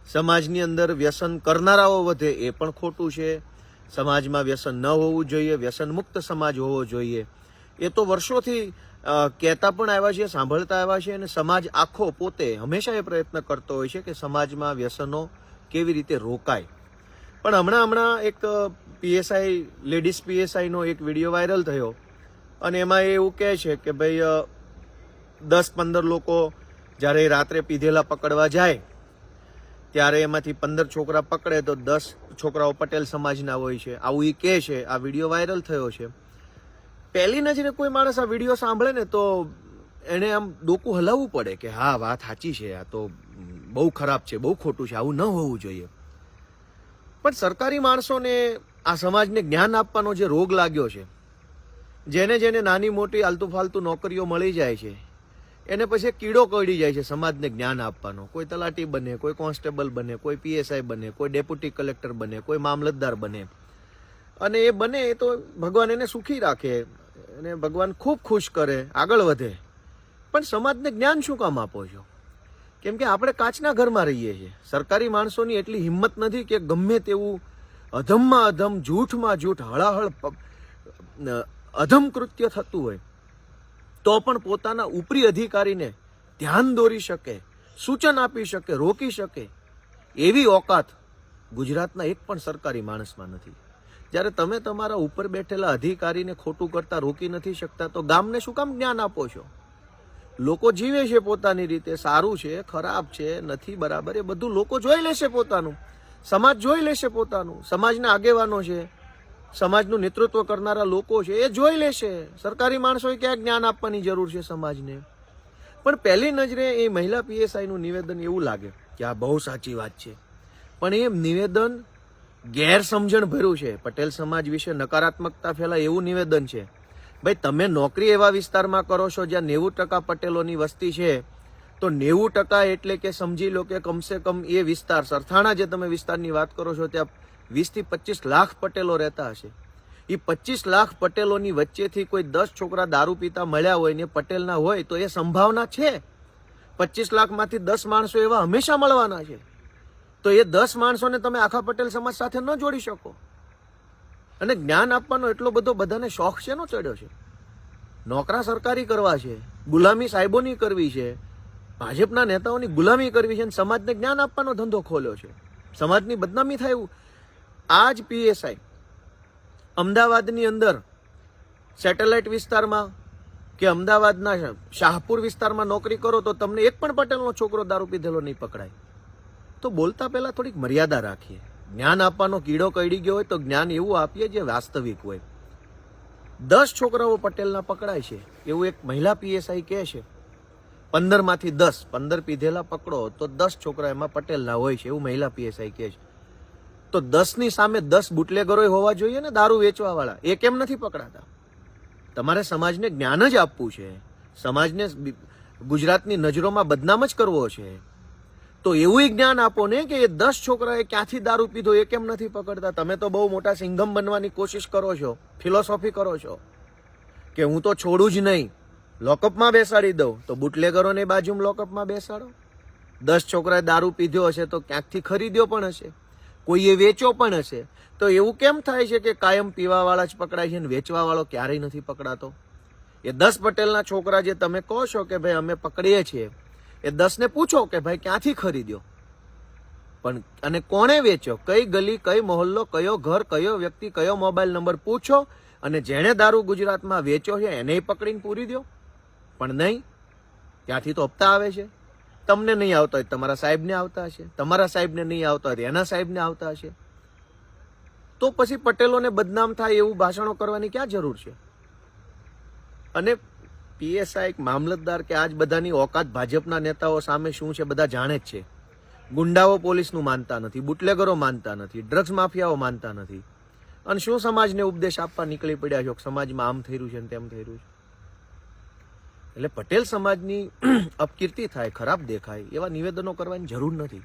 સમાજની અંદર વ્યસન કરનારાઓ વધે એ પણ ખોટું છે. સમાજમાં વ્યસન ન હોવું જોઈએ, વ્યસન મુક્ત સમાજ હોવો જોઈએ, એ તો વર્ષોથી કહેતા પણ આવ્યા છે, સાંભળતા આવ્યા છે. અને સમાજ આખો પોતે હંમેશા એ પ્રયત્ન કરતો હોય છે કે સમાજમાં વ્યસનો કેવી રીતે રોકાય. પણ હમણાં એક પીએસઆઈ, લેડીઝ પીએસઆઈનો એક વિડીયો વાયરલ થયો અને એમાં એ એવું કહે છે કે ભાઈ 10-15 લોકો જ્યારે રાત્રે પીધેલા પકડવા જાય ત્યારે એમાંથી 15 છોકરા પકડે તો 10 છોકરાઓ પટેલ સમાજના હોય છે, આવું એ કહે છે. આ વિડીયો વાયરલ થયો છે. પહેલી નજરે કોઈ માણસ આ વિડીયો સાંભળે ને તો એને આમ ડોકું હલાવવું પડે કે હા, વાત સાચી છે, આ તો બહુ ખરાબ છે, બહુ ખોટું છે, આવું ન હોવું જોઈએ. પણ સરકારી માણસોને આ સમાજને જ્ઞાન આપવાનો જે રોગ લાગ્યો છે, જેને નાની મોટી આલતુ ફાલતુ નોકરીઓ મળી જાય છે, એને પછી કીડો કળી જાય છે સમાજને જ્ઞાન આપવાનો. કોઈ તલાટી બને, કોઈ કોન્સ્ટેબલ બને, કોઈ પીએસઆઈ બને, કોઈ ડેપ્યુટી કલેક્ટર બને, કોઈ મામલતદાર બને. અને એ બને એ તો ભગવાન એને સુખી રાખે અને ભગવાન ખૂબ ખુશ કરે, આગળ વધે. પણ સમાજને જ્ઞાન શું કામ આપો છો? કેમ કે આપણે કાચના ઘરમાં રહીએ છીએ. સરકારી માણસોની એટલી હિંમત નથી કે ગમે તેવું અધમમાં અધમ, જૂઠમાં જૂઠ, હળાહળ અધમ કૃત્ય થતું હોય તો પણ પોતાના ઉપરી અધિકારીને ધ્યાન દોરી શકે, સૂચન આપી શકે, રોકી શકે, એવી ઓકાત ગુજરાતના એક પણ સરકારી માણસમાં નથી. જ્યારે તમે તમારા ઉપર બેઠેલા અધિકારીને ખોટું કરતા રોકી નથી શકતા તો ગામને શું કામ જ્ઞાન આપો છો? લોકો જીવે છે પોતાની રીતે, સારું છે, ખરાબ છે, નથી બરાબર, એ બધું લોકો જોઈ લેશે પોતાનું, સમાજ જોઈ લેશે પોતાનું, સમાજના આગેવાનો છે, સમાજનું નેતૃત્વ કરનારા લોકો છે, એ જોઈ લેશે. સરકારી માણસોએ ક્યાં જ્ઞાન આપવાની જરૂર છે સમાજને? પણ પહેલી નજરે એ મહિલા પીએસઆઈનું નિવેદન એવું લાગે કે આ બહુ સાચી વાત છે, પણ એ નિવેદન ગેરસમજણ ભર્યું છે. પટેલ સમાજ વિશે નકારાત્મકતા ફેલાય એવું નિવેદન છે. ભાઈ, તમે નોકરી એવા વિસ્તારમાં કરો છો જ્યાં 90% પટેલોની વસ્તી છે, તો 90% એટલે કે સમજી લો કે કમસે કમ એ વિસ્તાર, સરથાણા જે તમે વિસ્તારની વાત કરો છો, ત્યાં 20 થી 25 લાખ પટેલો રહેતા હશે. એ 25 લાખ પટેલોની વચ્ચેથી કોઈ 10 છોકરા દારૂ પીતા મળ્યા હોય ને પટેલના હોય તો એ સંભાવના છે. 25 લાખમાંથી 10 માણસો એવા હંમેશા મળવાના છે. તો એ 10 માણસોને તમે આખા પટેલ સમાજ સાથે ન જોડી શકો. અને જ્ઞાન આપવાનો એટલો બધો બધાને શોખ શેનો ચડ્યો છે? નોકરા સરકારી કરવા છે, ગુલામી સાહેબોની કરવી છે, ભાજપના નેતાઓની ગુલામી કરવી છે, અને સમાજને જ્ઞાન આપવાનો ધંધો ખોલ્યો છે. સમાજની બદનામી થાય એવું. આ જ પીએસઆઈ અમદાવાદની અંદર સેટેલાઇટ વિસ્તારમાં કે અમદાવાદના શાહપુર વિસ્તારમાં નોકરી કરો તો તમને એક પણ પટેલનો છોકરો દારૂ પીધેલો નહીં પકડાય. તો બોલતા પહેલા થોડીક મર્યાદા રાખીએ. જ્ઞાન આપવાનો કીડો કડી ગયો હોય તો જ્ઞાન એવું આપીએ જે વાસ્તવિક હોય. 10 છોકરાઓ પટેલના પકડાય છે એવું એક મહિલા પીએસઆઈ કહે છે. 15માંથી 10, 15 પીધેલા પકડો તો 10 છોકરા એમાં પટેલના હોય છે એવું મહિલા પીએસઆઈ કહે છે. તો 10ની સામે 10 બુટલેગરો હોવા જોઈએ ને, દારૂ વેચવા વાળા. એ કેમ નથી પકડાતા? તમારે સમાજને જ્ઞાન જ આપવું છે, સમાજને ગુજરાતની નજરોમાં બદનામ જ કરવો છે. તો એવું જ્ઞાન આપો ને કે એ 10 છોકરાએ ક્યાંથી દારૂ પીધો એ કેમ નથી પકડતા? તમે તો બહુ મોટા સિંઘમ બનવાની કોશિશ કરો છો, ફિલોસોફી કરો છો કે હું તો છોડું જ નહીં, લોકઅપમાં બેસાડી દઉં. તો બુટલેગરોને બાજુમાં લોકઅપમાં બેસાડો. 10 છોકરાએ દારૂ પીધો હશે તો ક્યાંકથી ખરીદ્યો પણ હશે, કોઈએ વેચ્યો પણ હશે. તો એવું કેમ થાય છે કે કાયમ પીવાવાળા જ પકડાય છે ને વેચવાવાળો ક્યારેય નથી પકડાતો? એ 10 પટેલના છોકરા જે તમે કહો છો કે ભાઈ અમે પકડીએ છીએ, એ 10 ને પૂછો કે ભાઈ ક્યાંથી ખરીદ્યો, પણ અને કોણે વેચ્યો, કઈ ગલી, કઈ મોહલ્લો, કયો ઘર, કયો વ્યક્તિ, કયો મોબાઈલ નંબર પૂછો, અને જેણે દારૂ ગુજરાતમાં વેચ્યો છે એને પકડીને પૂરી દો. પણ નહીં, ત્યાંથી તો હપ્તા આવે છે. તમને નહીં આવતા હોય તમારા સાહેબને આવતા હશે, તમારા સાહેબને નહીં આવતા હોય એના સાહેબને આવતા હશે. તો પછી પટેલોને બદનામ થાય એવું ભાષણો કરવાની ક્યાં જરૂર છે? અને પીએસઆઈ, મામલતદાર કે આજ બધાની ઓકાત ભાજપના નેતાઓ સામે શું છે બધા જાણે જ છે. ગુંડાઓ પોલીસનું માનતા નથી, બુટલેગરો માનતા નથી, ડ્રગ્સ માફિયાઓ માનતા નથી. અને શું સમાજને ઉપદેશ આપવા નીકળી પડ્યા છો કે સમાજમાં આમ થઈ રહ્યું છે ને તેમ થઈ રહ્યું છે? એટલે પટેલ સમાજની અપકીર્તિ થાય, ખરાબ દેખાય એવા નિવેદનો કરવાની જરૂર નથી.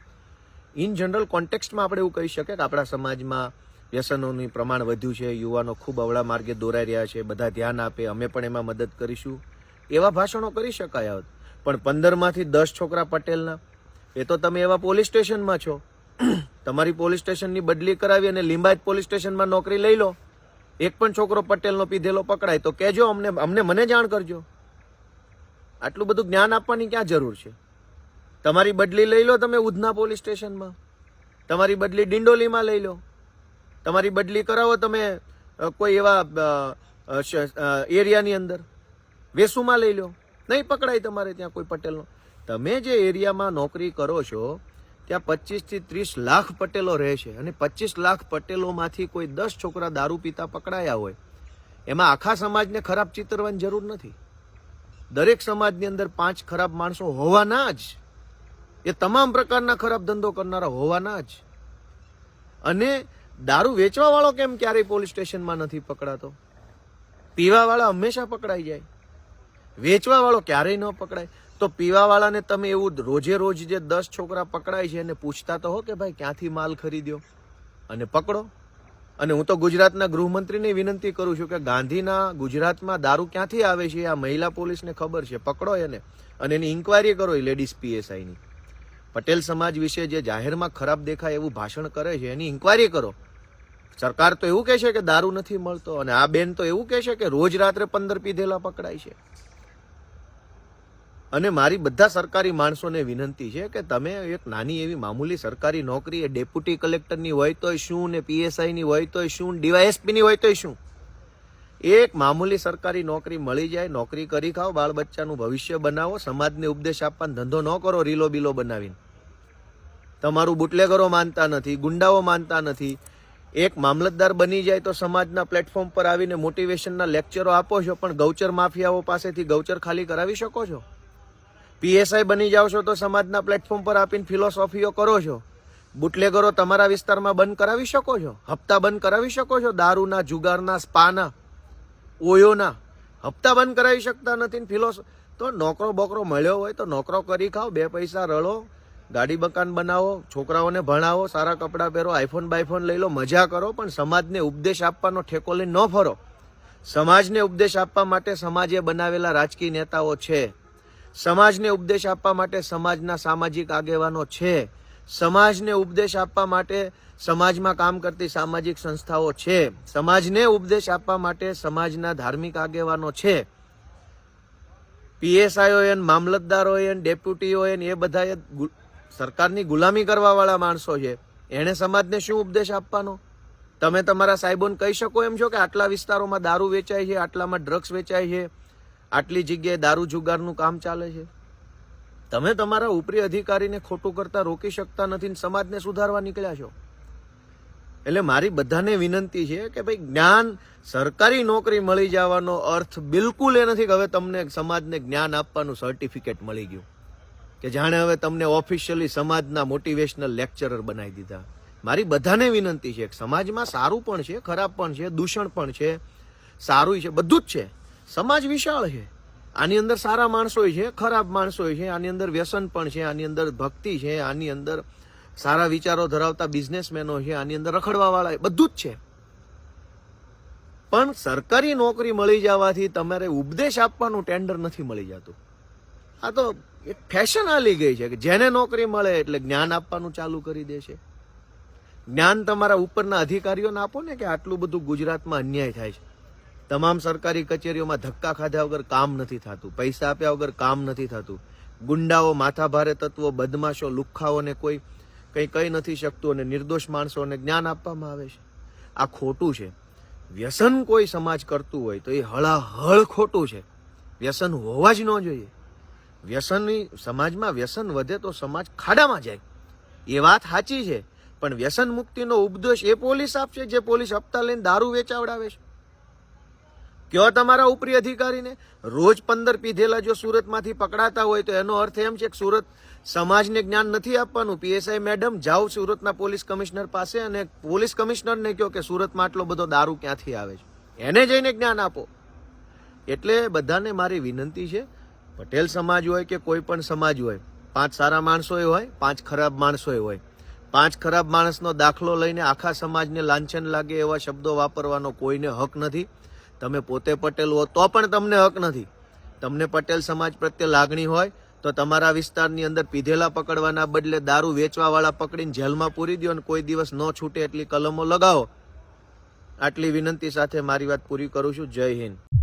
ઇન જનરલ કોન્ટેક્સ્ટમાં આપણે એવું કહી શકીએ કે આપણા સમાજમાં વ્યસનોનું પ્રમાણ વધ્યું છે, યુવાનો ખૂબ અવળા માર્ગે દોરાઈ રહ્યા છે, બધા ધ્યાન આપે, અમે પણ એમાં મદદ કરીશું, એવા ભાષણો કરી શકાય હોત. પણ 15માંથી 10 છોકરા પટેલના, એ તો તમે એવા પોલીસ સ્ટેશનમાં છો તમારી પોલીસ સ્ટેશનની બદલી કરાવી અને લિંબાયત પોલીસ સ્ટેશનમાં નોકરી લઈ લો. એક પણ છોકરો પટેલનો પીધેલો પકડાય તો કહેજો, મને જાણ કરજો. આટલું બધું જ્ઞાન આપવાની ક્યાં જરૂર છે? તમારી બદલી લઈ લો તમે ઉધના પોલીસ સ્ટેશનમાં, તમારી બદલી ડિંડોલીમાં લઈ લો, તમારી બદલી કરાવો તમે કોઈ એવા એરિયાની અંદર, વેસુમાં લઈ લો, નહીં પકડાય તમારે ત્યાં કોઈ પટેલનો. તમે જે એરિયામાં નોકરી કરો છો ત્યાં 25 થી 30 લાખ પટેલો રહે છે અને 25 લાખ પટેલોમાંથી કોઈ 10 છોકરા દારૂ પીતા પકડાયા હોય, એમાં આખા સમાજને ખરાબ ચિતરવાની જરૂર નથી. દરેક સમાજની અંદર 5 ખરાબ માણસો હોવાના જ, એ તમામ પ્રકારના ખરાબ ધંધો કરનારા હોવાના જ. અને દારૂ વેચવા વાળો કેમ ક્યારેય પોલીસ સ્ટેશનમાં નથી પકડાતો? પીવા વાળા હંમેશા પકડાઈ જાય, વેચવા વાળો ક્યારેય ન પકડાય. તો પીવા વાળાને તમે એવું રોજે રોજ જે 10 છોકરા પકડાય છે એને પૂછતા તો હો કે ભાઈ ક્યાંથી માલ ખરીદ્યો અને પકડો. અને હું તો ગુજરાતના ગૃહમંત્રીને વિનંતી કરું છું કે ગાંધીના ગુજરાતમાં દારૂ ક્યાંથી આવે છે આ મહિલા પોલીસને ખબર છે, પકડો એને અને એની ઇન્કવાયરી કરો એ લેડીઝ પીએસઆઈની. પટેલ સમાજ વિશે જે જાહેરમાં ખરાબ દેખાય એવું ભાષણ કરે છે એની ઇન્કવાયરી કરો. સરકાર તો એવું કહે છે કે દારૂ નથી મળતો અને આ બેન તો એવું કહે છે કે રોજ રાત્રે 15 પીધેલા પકડાય છે. અને મારી બધા સરકારી માણસોને વિનંતી છે કે તમે એક નાની એવી મામૂલી સરકારી નોકરી, એ ડેપ્યુટી કલેક્ટરની હોય તોય શું, ને પીએસઆઈની હોય તોય શું, ડીવાયએસપીની હોય તોય શું, એક મામૂલી સરકારી નોકરી મળી જાય, નોકરી કરી ખાઓ, બાળ બચ્ચાનું ભવિષ્ય બનાવો, સમાજને ઉપદેશ આપવાનો ધંધો ન કરો રીલો બીલો બનાવીને. તમારું બુટલેગરો માનતા નથી, ગુંડાઓ માનતા નથી. એક મામલતદાર બની જાય તો સમાજના પ્લેટફોર્મ પર આવીને મોટિવેશનના લેક્ચરો આપો છો, પણ ગૌચર માફિયાઓ પાસેથી ગૌચર ખાલી કરાવી શકો છો. પીએસઆઈ બની જાઓ છો તો સમાજના પ્લેટફોર્મ પર આપીને ફિલોસોફીઓ કરો છો. બુટલેગરો તમારા વિસ્તારમાં બંધ કરાવી શકો છો, હપ્તા બંધ કરાવી શકો છો, દારૂના, જુગારના, સ્પાના, ઓયોના હપ્તા બંધ કરાવી શકતા નથી. તો નોકરો બોકરો મળ્યો હોય તો નોકરો કરી ખાઓ, 2 પૈસા રળો, ગાડી મકાન બનાવો, છોકરાઓને ભણાવો, સારા કપડાં પહેરો, આઈફોન બાઈફોન લઈ લો, મજા કરો, પણ સમાજને ઉપદેશ આપવાનો ઠેકો લઈને ન ફરો. સમાજને ઉપદેશ આપવા માટે સમાજે બનાવેલા રાજકીય નેતાઓ છે, સમાજને ઉપદેશ આપવા માટે સમાજના સામાજિક આગેવાનો છે, સમાજને ઉપદેશ આપવા માટે સમાજમાં કામ કરતી સામાજિક સંસ્થાઓ છે, સમાજને ઉપદેશ આપવા માટે સમાજના ધાર્મિક આગેવાનો છે. પીએસઆઈ હોય, મામલતદાર હોય, ડેપ્યુટી હોય, એ બધા સરકારની ગુલામી કરવા વાળા માણસો છે. એને સમાજને શું ઉપદેશ આપવાનો? તમે તમારા સાહેબોને કહી શકો એમ છો કે આટલા વિસ્તારોમાં દારૂ વેચાય છે, આટલામાં ડ્રગ્સ વેચાય છે, આટલી જગ્યાએ દારૂ જુગારનું કામ ચાલે છે. તમે તમારા ઉપરી અધિકારીને ખોટું કરતા રોકી શકતા નથી, સમાજને સુધારવા નીકળ્યા છો. એટલે મારી બધાને વિનંતી છે કે ભાઈ જ્ઞાન, સરકારી નોકરી મળી જવાનો અર્થ બિલકુલ એ નથી કે હવે તમને સમાજને જ્ઞાન આપવાનું સર્ટિફિકેટ મળી ગયું, કે જાણે હવે તમને ઓફિશિયલી સમાજના મોટિવેશનલ લેક્ચરર બનાવી દીધા. મારી બધાને વિનંતી છે કે સમાજમાં સારું પણ છે, ખરાબ પણ છે, દૂષણ પણ છે, સારું છે, બધું જ છે. સમાજ વિશાળ છે, આની અંદર સારા માણસો છે, ખરાબ માણસો છે, આની અંદર વ્યસન પણ છે, આની અંદર ભક્તિ છે, આની અંદર સારા વિચારો ધરાવતા બિઝનેસમેનો છે, આની અંદર રખડવા વાળા, બધું જ છે. પણ સરકારી નોકરી મળી જવાથી તમારે ઉપદેશ આપવાનું ટેન્ડર નથી મળી જતું. આ તો એક ફેશન આલી ગઈ છે કે જેને નોકરી મળે એટલે જ્ઞાન આપવાનું ચાલુ કરી દે છે. જ્ઞાન તમારા ઉપરના અધિકારીઓને આપો ને કે આટલું બધું ગુજરાતમાં અન્યાય થાય છે. તમામ સરકારી કચેરીઓમાં ધક્કા ખાધા વગર કામ નથી થતું, પૈસા આપ્યા વગર કામ નથી થતું. ગુંડાઓ, માથાભારે તત્વો, બદમાશો, લુખ્ખાઓને કોઈ કંઈ કહી નથી શકતું અને નિર્દોષ માણસોને જ્ઞાન આપવામાં આવે છે. આ ખોટું છે. વ્યસન કોઈ સમાજ કરતું હોય તો એ હળાહળ ખોટું છે. વ્યસન હોવા જ ન જોઈએ. વ્યસનની સમાજમાં વ્યસન વધે તો સમાજ ખાડામાં જાય, એ વાત સાચી છે. પણ વ્યસન મુક્તિનો ઉપદેશ એ પોલીસ આપશે જે પોલીસ હપ્તા લઈને દારૂ વેચાવડાવે છે? કયો તમારા ઉપરી અધિકારીને રોજ 15 પીધેલા જો સુરતમાંથી પકડાતા હોય તો એનો અર્થ એમ છે કે સુરત સમાજને જ્ઞાન નથી આપવાનું. પીએસઆઈ મેડમ જાઓ સુરતના પોલીસ કમિશનર પાસે અને પોલીસ કમિશનરને કહો કે સુરતમાં આટલો બધો દારૂ ક્યાંથી આવે છે, એને જઈને જ્ઞાન આપો. એટલે બધાને મારી વિનંતી છે, પટેલ સમાજ હોય કે કોઈ પણ સમાજ હોય, 5 સારા માણસો હોય, 5 ખરાબ માણસો હોય. 5 ખરાબ માણસનો દાખલો લઈને આખા સમાજને લાંછન લાગે એવા શબ્દો વાપરવાનો કોઈને હક નથી. તમે પોતે પટેલ હો તો પણ તમને હક નથી. તમને પટેલ સમાજ પ્રત્યે લાગણી હોય તો તમારા વિસ્તારની અંદર પીધેલા પકડવાના બદલે દારૂ વેચવાવાળા પકડીને જેલમાં પૂરી દો અને કોઈ દિવસ ન છૂટે એટલી કલમો લગાવો. આટલી વિનંતી સાથે મારી વાત પૂરી કરું છું. જય હિન્દ.